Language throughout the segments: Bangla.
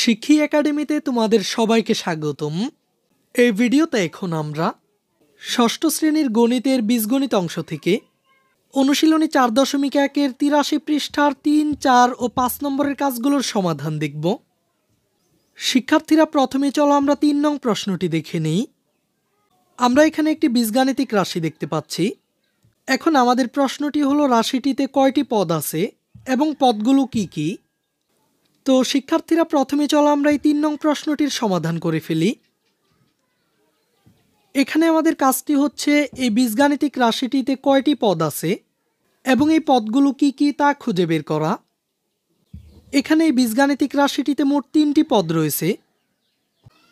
শিক্ষি একাডেমিতে তোমাদের সবাইকে স্বাগতম। এই ভিডিওতে এখন আমরা ষষ্ঠ শ্রেণীর গণিতের বীজগণিত অংশ থেকে অনুশীলনী 4.1-এর 83 পৃষ্ঠার 3, 4 ও 5 নম্বরের কাজগুলোর সমাধান দেখব। শিক্ষার্থীরা, প্রথমে চলো আমরা 3 নং প্রশ্নটি দেখে নিই। আমরা এখানে একটি বীজগাণিতিক রাশি দেখতে পাচ্ছি। এখন আমাদের প্রশ্নটি হলো, রাশিটিতে কয়টি পদ আছে এবং পদগুলো কি কি? তো শিক্ষার্থীরা, প্রথমে চলো আমরা এই 3 নং প্রশ্নটির সমাধান করে ফেলি। এখানে আমাদের কাজটি হচ্ছে এই বীজগাণিতিক রাশিটিতে কয়টি পদ আছে এবং এই পদগুলো কি কি তা খুঁজে বের করা। এখানে এই বীজগাণিতিক রাশিটিতে মোট 3টি পদ রয়েছে।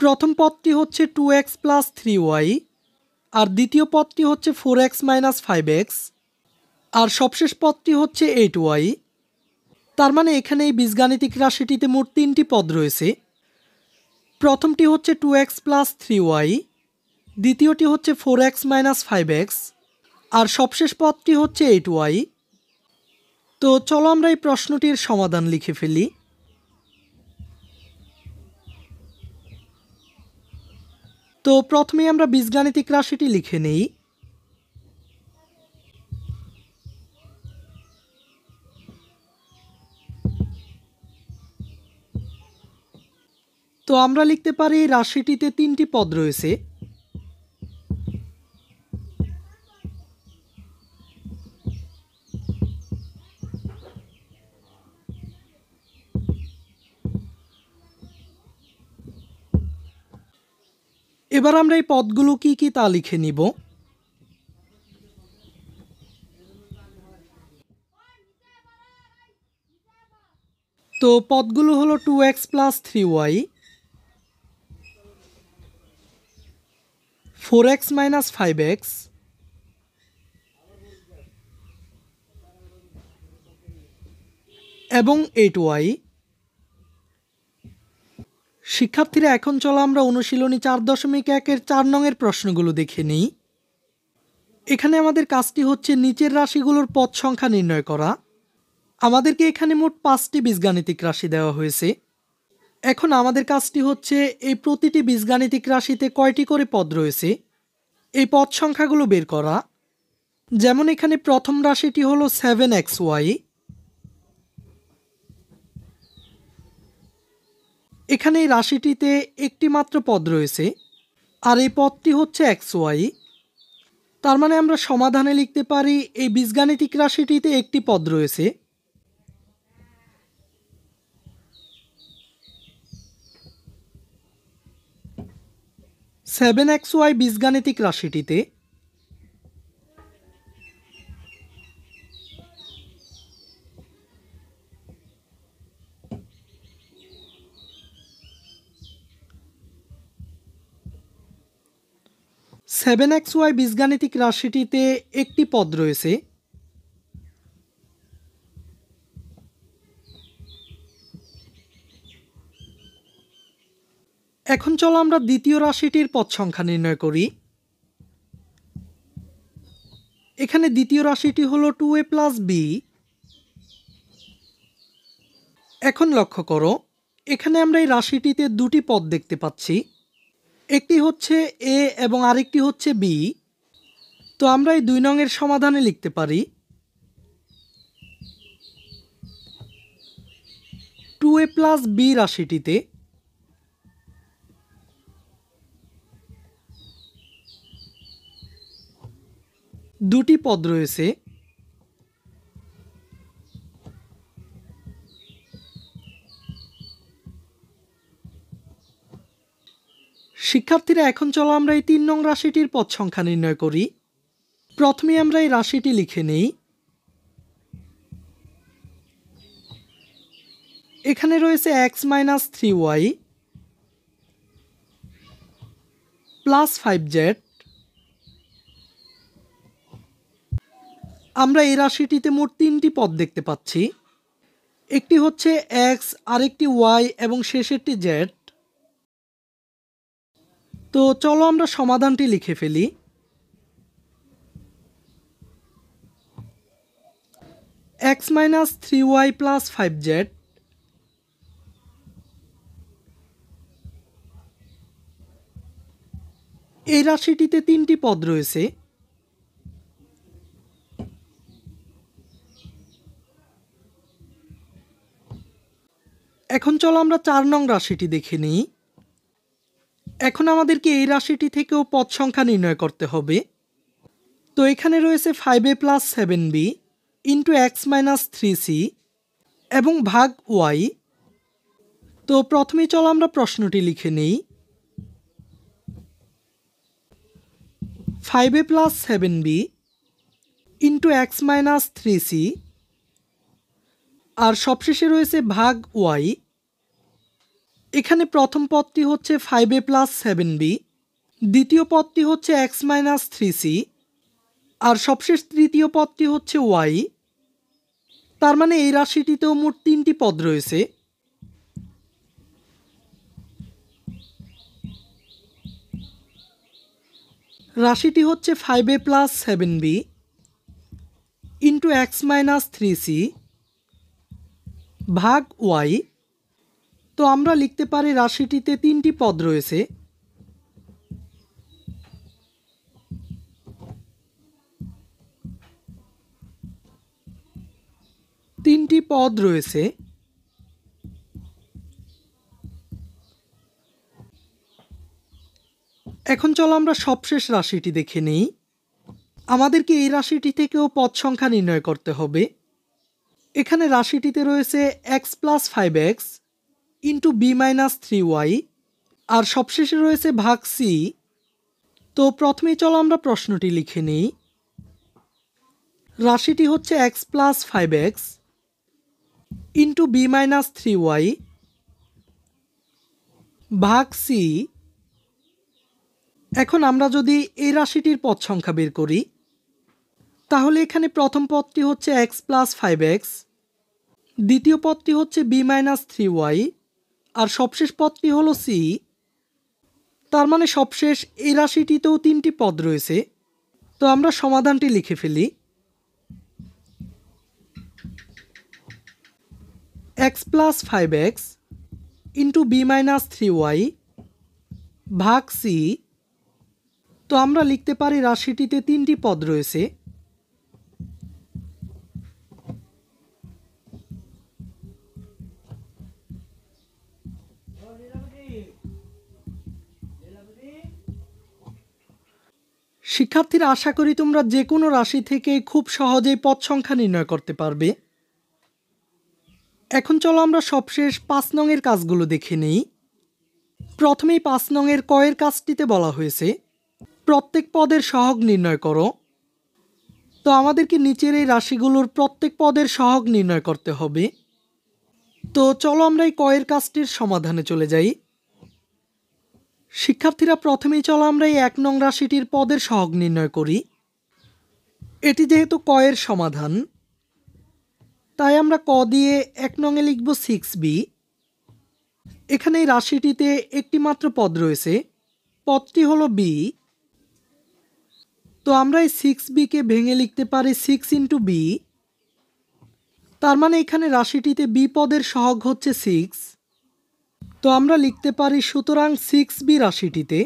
প্রথম পদটি হচ্ছে 2x + 3y, আর দ্বিতীয় পদটি হচ্ছে 4x - 5x, আর সবশেষ পদটি হচ্ছে 8y। তার মানে এখানে এই বীজগাণিতিক রাশিটিতে মোট 3টি পদ রয়েছে। প্রথমটি হচ্ছে 2x + 3y, দ্বিতীয়টি হচ্ছে 4x - 5x, আর সবশেষ পদটি হচ্ছে 8y। তো চলো আমরা এই প্রশ্নটির সমাধান লিখে ফেলি। তো প্রথমে আমরা বীজগাণিতিক রাশিটি লিখে নেই। তো আমরা লিখতে পারি এই রাশিটিতে 3টি পদ রয়েছে। এবার আমরা এই পদগুলো কি কি তা লিখে নিব। তো পদগুলো হলো 2x + 3y, 4x - 5x, এবং 8y। শিক্ষার্থীরা, এখন চলো আমরা অনুশীলনী 4.1-এর 4 নংয়ের প্রশ্নগুলো দেখে নিই। এখানে আমাদের কাজটি হচ্ছে নিচের রাশিগুলোর পদ সংখ্যা নির্ণয় করা। আমাদেরকে এখানে মোট 5টি বীজগাণিতিক রাশি দেওয়া হয়েছে। এখন আমাদের কাজটি হচ্ছে এই প্রতিটি বীজগাণিতিক রাশিতে কয়টি করে পদ রয়েছে এই পদ সংখ্যাগুলো বের করা। যেমন এখানে প্রথম রাশিটি হলো 7xy। এখানে এই রাশিটিতে একটি মাত্র পদ রয়েছে, আর এই পদটি হচ্ছে xy। তার মানে আমরা সমাধানে লিখতে পারি এই বীজগাণিতিক রাশিটিতে একটি পদ রয়েছে। সেভেন xy বীজগাণিতিক রাশিটিতে বীজগাণিতিক রাশিটিতে একটি পদ রয়েছে। এখন চলো আমরা দ্বিতীয় রাশিটির পদ সংখ্যা নির্ণয় করি। এখানে দ্বিতীয় রাশিটি হলো 2a + b। এখন লক্ষ্য করো, এখানে আমরা এই রাশিটিতে দুটি পদ দেখতে পাচ্ছি। একটি হচ্ছে a এবং আরেকটি হচ্ছে b। তো আমরা এই 2 নংয়ের সমাধানে লিখতে পারি 2a + b রাশিটিতে দুটি পদ রয়েছে। শিক্ষার্থীরা, এখন চলো আমরা এই 3 নং রাশিটির পদ সংখ্যা নির্ণয় করি। প্রথমে আমরা এই রাশিটি লিখে নেই। এখানে রয়েছে x - 3y + 5z। আমরা এই রাশিটিতে মোট 3টি পদ দেখতে পাচ্ছি। একটি হচ্ছে x, আরেকটি y এবং শেষেরটি z। তো চলো আমরা সমাধানটি লিখে ফেলি। x - 3y + 5z এই রাশিটিতে 3টি পদ রয়েছে। এখন চলো আমরা 4 নং রাশিটি দেখে নিই। এখন আমাদেরকে এই রাশিটি থেকেও পদ সংখ্যা নির্ণয় করতে হবে। তো এখানে রয়েছে 5a + 7b into x - 3c এবং ভাগ y। তো প্রথমেই চলো আমরা প্রশ্নটি লিখে নিই। 5a + 7b into x - 3c আর সবশেষে রয়েছে ভাগ y। এখানে প্রথম পদটি হচ্ছে 5a + 7b, দ্বিতীয় পদটি হচ্ছে x - 3c আর সবশেষ তৃতীয় পদটি হচ্ছে y। তার মানে এই রাশিটিতেও মোট 3টি পদ রয়েছে। রাশিটি হচ্ছে 5a + 7b into x - 3c ভাগ y। তো আমরা লিখতে পারি রাশিটিতে 3টি পদ রয়েছে। তিনটি পদ রয়েছে। এখন চলো আমরা সবশেষ রাশিটি দেখে নিই। আমাদেরকে এই রাশিটি থেকেও পদ সংখ্যা নির্ণয় করতে হবে। এখানে রাশিটিতে রয়েছে x + 5x into b - 3y আর সবশেষে রয়েছে ভাগ c। তো প্রথমেই চলো আমরা প্রশ্নটি লিখে নিই। রাশিটি হচ্ছে x + 5x into b - 3y ভাগ c। এখন আমরা যদি এই রাশিটির পদ সংখ্যা বের করি, তাহলে এখানে প্রথম পদটি হচ্ছে x + 5x, দ্বিতীয় পদটি হচ্ছে b - 3y আর সবশেষ পদটি হলো c। তার মানে সবশেষ এই রাশিটিতেও 3টি পদ রয়েছে। তো আমরা সমাধানটি লিখে ফেলি। x + 5x into b - 3y ভাগ c। তো আমরা লিখতে পারি রাশিটিতে 3টি পদ রয়েছে। শিক্ষার্থীরা, আশা করি তোমরা যে কোনো রাশি থেকে খুব সহজেই পদ সংখ্যা নির্ণয় করতে পারবে। এখন চলো আমরা সবশেষ 5 নং এর কাজগুলো দেখে নিই। প্রথমেই 5 নং এর ক এর কাজটিতে বলা হয়েছে প্রত্যেক পদের সহগ নির্ণয় করো। তো আমাদেরকে নিচের এই রাশিগুলোর প্রত্যেক পদের সহগ নির্ণয় করতে হবে। তো চলো আমরা এই ক এর কাজটির সমাধানে চলে যাই। শিক্ষার্থীরা, প্রথমেই চলো আমরা এই 1 নং রাশিটির পদের সহগ নির্ণয় করি। এটি যেহেতু ক এর সমাধান, তাই আমরা ক দিয়ে 1 নং এ লিখব 6b। এখানে এই রাশিটিতে একটি মাত্র পদ রয়েছে, পদটি হলো b। তো আমরা এই 6b কে ভেঙে লিখতে পারি 6 ইন্টু b। তার মানে এখানে রাশিটিতে b পদের সহগ হচ্ছে 6। তো আমরা লিখতে পারি সুতরাং 6b রাশিটিতে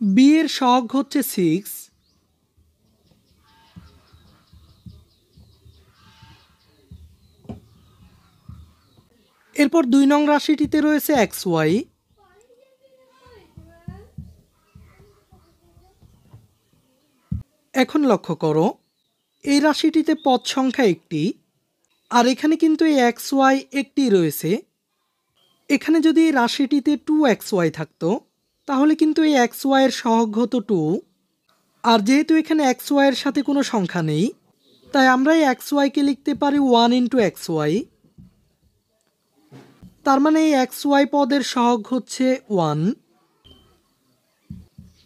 b এর সহগ হচ্ছে 6। এরপর 2 নং রাশিটিতে রয়েছে xy। এখন লক্ষ্য করো, এই রাশিটিতে পদ সংখ্যা একটি, আর এখানে কিন্তু এই xy একটি রয়েছে। এখানে যদি এই রাশিটিতে 2xy থাকতো, তাহলে কিন্তু এই xy এর সহগ হতো 2। আর যেহেতু এখানে xy এর সাথে কোনো সংখ্যা নেই, তাই আমরা এই xy কে লিখতে পারি 1 ইন্টু xy। তার মানে এই xy পদের সহগ হচ্ছে 1।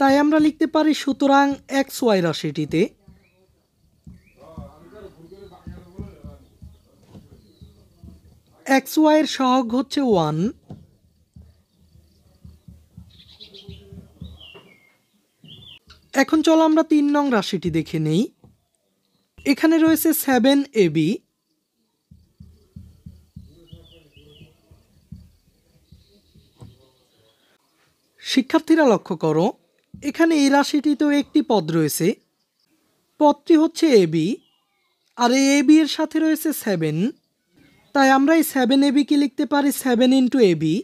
তাই আমরা লিখতে পারি সুতরাং xy রাশিটিতে xy এর সহগ হচ্ছে 1। এখন চলো আমরা 3 নং রাশিটি দেখে নেই। এখানে রয়েছে 7ab। শিক্ষার্থীরা লক্ষ্য করো, এখানে এই রাশিটিতেও একটি পদ রয়েছে। পদটি হচ্ছে এবি, আর এই এবি এর সাথে রয়েছে 7। তাই আমরা এই 7ab কে লিখতে পারি 7 ইন্টু এবি।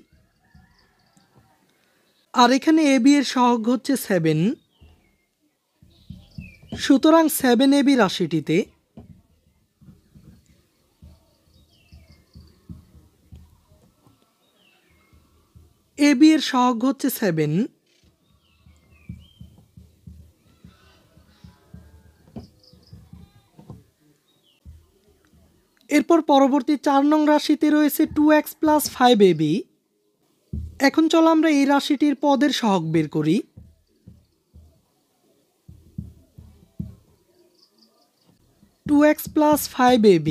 আর এখানে এবি এর সহগ হচ্ছে 7। সুতরাং 7ab রাশিটিতে এবি এর সহগ হচ্ছে 7। এরপর পরবর্তী 4 নং রাশিতে রয়েছে 2x প্লাস 5ab। এখন চলো আমরা এই রাশিটির পদের সহগ বের করি। 2x প্লাস 5ab,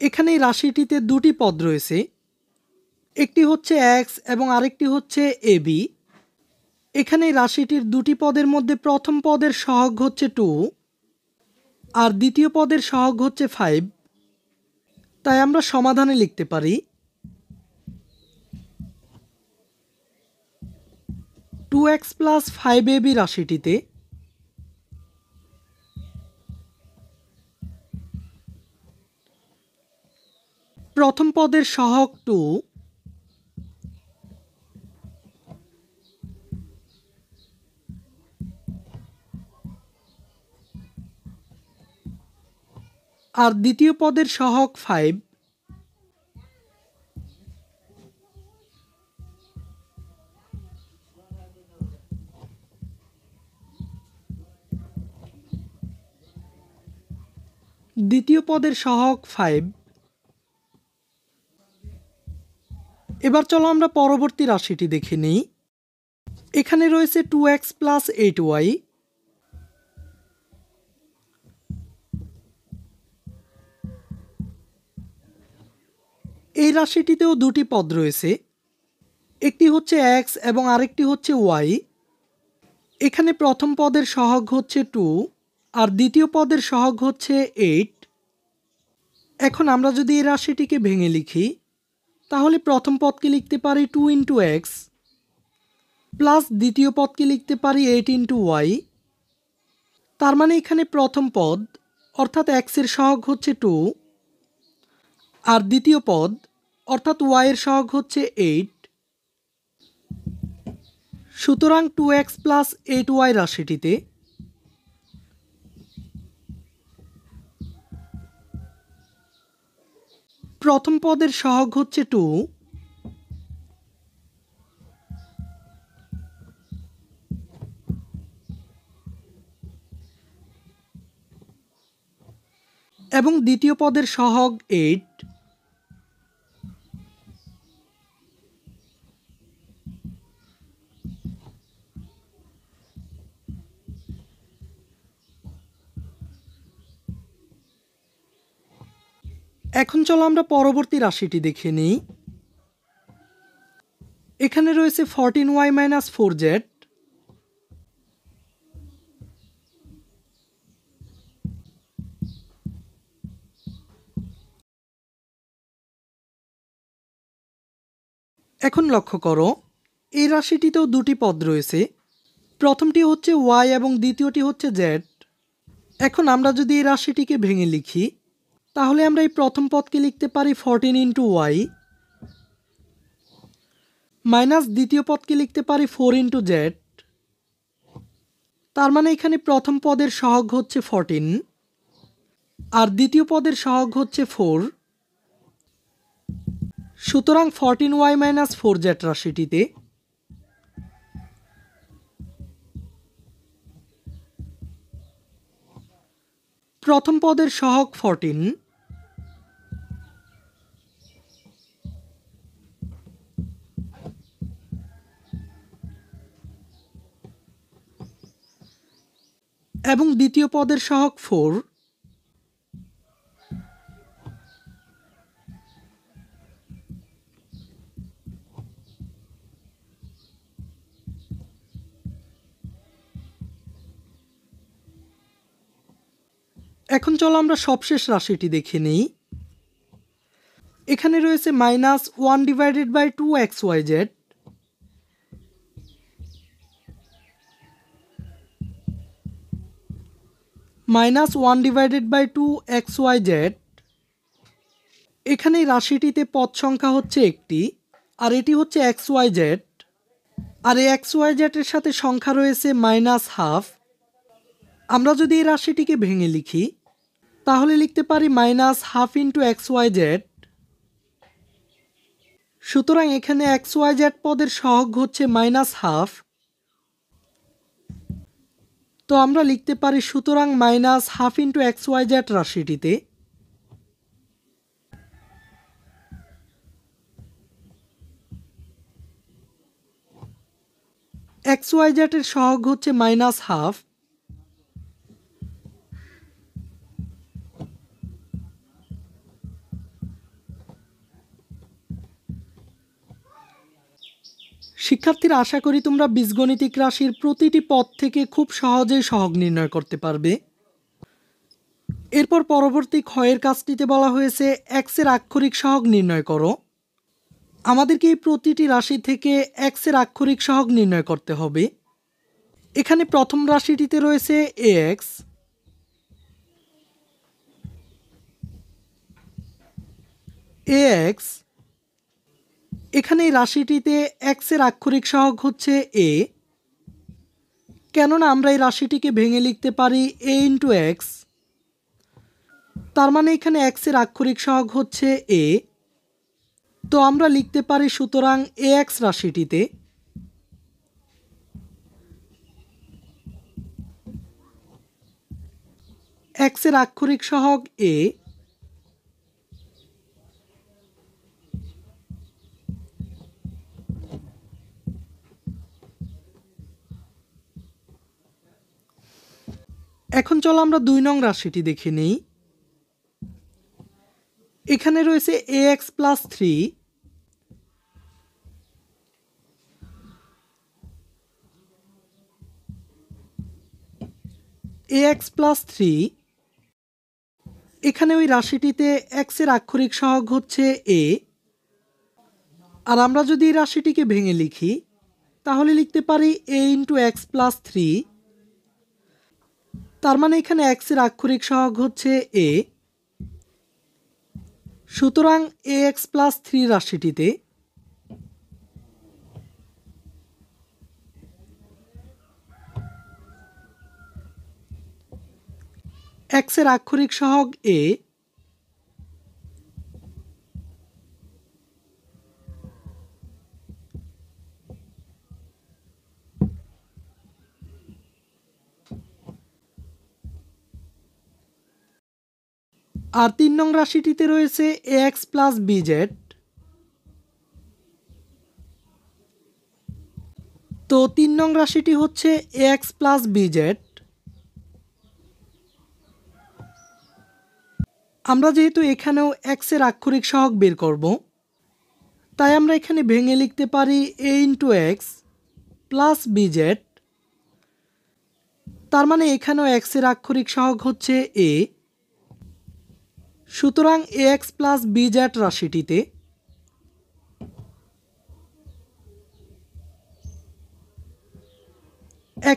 এখানে এই রাশিটিতে দুটি পদ রয়েছে, একটি হচ্ছে x এবং আরেকটি হচ্ছে ab। এখানে এই রাশিটির দুটি পদের মধ্যে প্রথম পদের সহগ হচ্ছে 2 আর দ্বিতীয় পদের সহগ হচ্ছে 5। তাই আমরা সমাধানে লিখতে পারি 2x প্লাস 5ab রাশিটিতে প্রথম পদের সহগ 2 আর দ্বিতীয় পদের সহগ 5। দ্বিতীয় পদের সহগ 5। এবার চলো আমরা পরবর্তী রাশিটি দেখে নিই। এখানে রয়েছে 2x প্লাস 8y। এই রাশিটিতেও দুটি পদ রয়েছে, একটি হচ্ছে x এবং আরেকটি হচ্ছে y। এখানে প্রথম পদের সহগ হচ্ছে 2 আর দ্বিতীয় পদের সহগ হচ্ছে 8। এখন আমরা যদি এই রাশিটিকে ভেঙে লিখি, তাহলে প্রথম পদকে লিখতে পারি 2 ইন্টু এক্স প্লাস দ্বিতীয় পদকে লিখতে পারি 8 ইন্টু ওয়াই। তার মানে এখানে প্রথম পদ অর্থাৎ এক্স এর সহগ হচ্ছে 2 আর দ্বিতীয় পদ অর্থাৎ ওয়াই এর সহগ হচ্ছে 8। সুতরাং 2x প্লাস 8y রাশিটিতে প্রথম পদের সহগ হচ্ছে 2 এবং দ্বিতীয় পদের সহগ 8। এখন চলো আমরা পরবর্তী রাশিটি দেখে নিই। এখানে রয়েছে 14y মাইনাস 4z। এখন লক্ষ্য করো, এই রাশিটিতেও দুটি পদ রয়েছে, প্রথমটি হচ্ছে y এবং দ্বিতীয়টি হচ্ছে z। এখন আমরা যদি এই রাশিটিকে ভেঙে লিখি, তাহলে আমরা এই প্রথম পদকে লিখতে পারি 14 ইন্টু ওয়াই মাইনাস দ্বিতীয় পদকে লিখতে পারি 4 ইন্টু জেড। তার মানে এখানে প্রথম পদের সহগ হচ্ছে 14 আর দ্বিতীয় পদের সহগ হচ্ছে 4। সুতরাং 14y মাইনাস 4z রাশিটিতে প্রথম পদের সহগ 14 এবং দ্বিতীয় পদের সহগ 4। এখন চলো আমরা সবশেষ রাশিটি দেখে নিই। এখানে রয়েছে -1/2xyz। -1/2 xyz। এখানে এই রাশিটিতে পদ সংখ্যা হচ্ছে একটি, আর এটি হচ্ছে xyz, আর এই xyz এর সাথে সংখ্যা রয়েছে -12। আমরা যদি এই রাশিটিকে ভেঙে লিখি তাহলে লিখতে পারি -12 × xyz। সুতরাং এখানে xyz পদের সহগ হচ্ছে -12। তো আমরা লিখতে পারি সুতরাং -12 × xyz রাশিটিতে xyz এর সহগ হচ্ছে -12। শিক্ষার্থীরা, আশা করি তোমরা বীজগণিতিক রাশির প্রতিটি পদ থেকে খুব সহজেই সহগ নির্ণয় করতে পারবে। এরপর পরবর্তী ক্ষয়ের কাজটিতে বলা হয়েছে x এর আক্ষরিক সহগ নির্ণয় করো। আমাদেরকে এই প্রতিটি রাশি থেকে x এর আক্ষরিক সহগ নির্ণয় করতে হবে। এখানে প্রথম রাশিটিতে রয়েছে ax, এখানে এই রাশিটিতে x এর আক্ষরিক সহগ হচ্ছে a, কেননা আমরা এই রাশিটিকে ভেঙে লিখতে পারি a × x। তার মানে এখানে x এর আক্ষরিক সহগ হচ্ছে a। তো আমরা লিখতে পারি সুতরাং ax রাশিটিতে x এর আক্ষরিক সহগ a। এখন চলো আমরা 2 নং রাশিটি দেখে নেই। এখানে রয়েছে ax + 3, এখানে ওই রাশিটিতে x এর আক্ষরিক সহগ হচ্ছে a। আর আমরা যদি এই রাশিটিকে ভেঙে লিখি তাহলে লিখতে পারি a × x + 3। তার মানে এখানে x এর আক্ষরিক সহগ হচ্ছে a। সুতরাং ax + 3 রাশিটিতে x এর আক্ষরিক সহগ a। আর 3 নং রাশিটিতে রয়েছে ax + bz। তো 3 নং রাশিটি হচ্ছে ax + bz। আমরা যেহেতু এখানেও x এর আক্ষরিক সহগ বের করব, তাই আমরা এখানে ভেঙে লিখতে পারি a × x + bz। তার মানে এখানেও x এর আক্ষরিক সহগ হচ্ছে a। সুতরাং ax + bz রাশিটিতে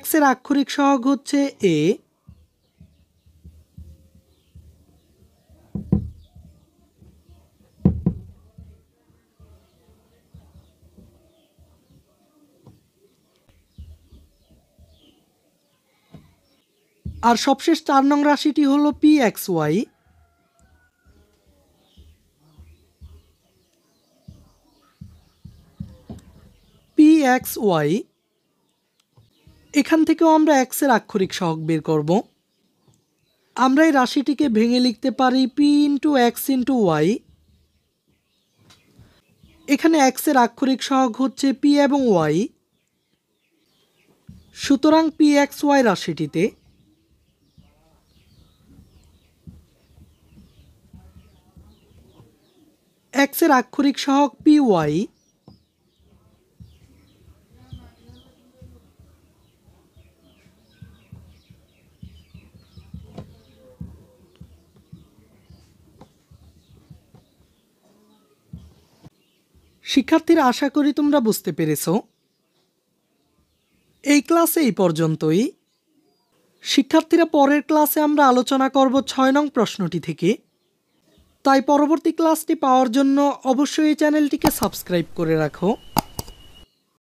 x এর আক্ষরিক সহগ হচ্ছে a। আর সবশেষ 4 নং রাশিটি হলো pxy। এখান থেকেও আমরা x এর আক্ষরিক সহগ বের করব। আমরা এই রাশিটিকে ভেঙে লিখতে পারি p × x × y। এখানে x এর আক্ষরিক সহগ হচ্ছে p এবং y। সুতরাং pxy রাশিটিতে x এর আক্ষরিক সহগ py। শিক্ষার্থীরা, আশা করি তোমরা বুঝতে পেরেছো। এই ক্লাসে এই পর্যন্তই। শিক্ষার্থীরা পরের ক্লাসে আমরা আলোচনা করব ৬ নং প্রশ্নটি থেকে। তাই পরবর্তী ক্লাসটি পাওয়ার জন্য অবশ্যই এই চ্যানেলটিকে সাবস্ক্রাইব করে রাখো।